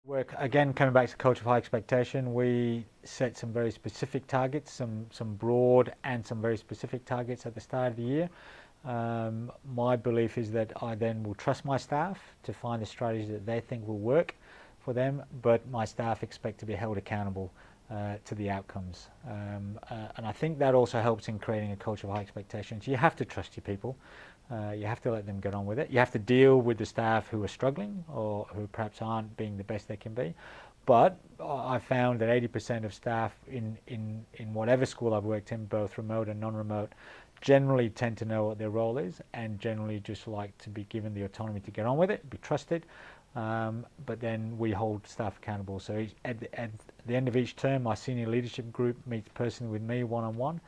Work again, coming back to culture of high expectation, we set some very specific targets, some broad and some very specific targets at the start of the year. My belief is that I then will trust my staff to find the strategies that they think will work for them, but my staff expect to be held accountable to the outcomes. And I think that also helps in creating a culture of high expectations. You have to trust your people. You have to let them get on with it. You have to deal with the staff who are struggling or who perhaps aren't being the best they can be. But I found that 80% of staff in whatever school I've worked in, both remote and non-remote, generally tend to know what their role is and generally just like to be given the autonomy to get on with it, be trusted. But then we hold staff accountable. So at the end of each term, my senior leadership group meets personally with me one-on-one.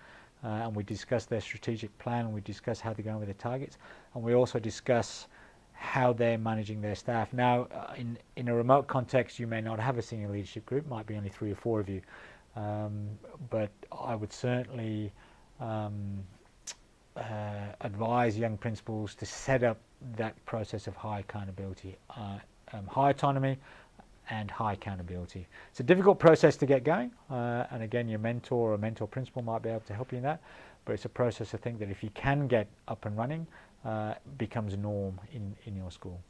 And we discuss their strategic plan, we discuss how they're going with their targets, and we also discuss how they're managing their staff. Now, in a remote context, you may not have a senior leadership group, might be only 3 or 4 of you, but I would certainly advise young principals to set up that process of high accountability, high autonomy, and high accountability. It's a difficult process to get going, and again, your mentor or mentor principal might be able to help you in that, but it's a process I think that if you can get up and running, becomes a norm in your school.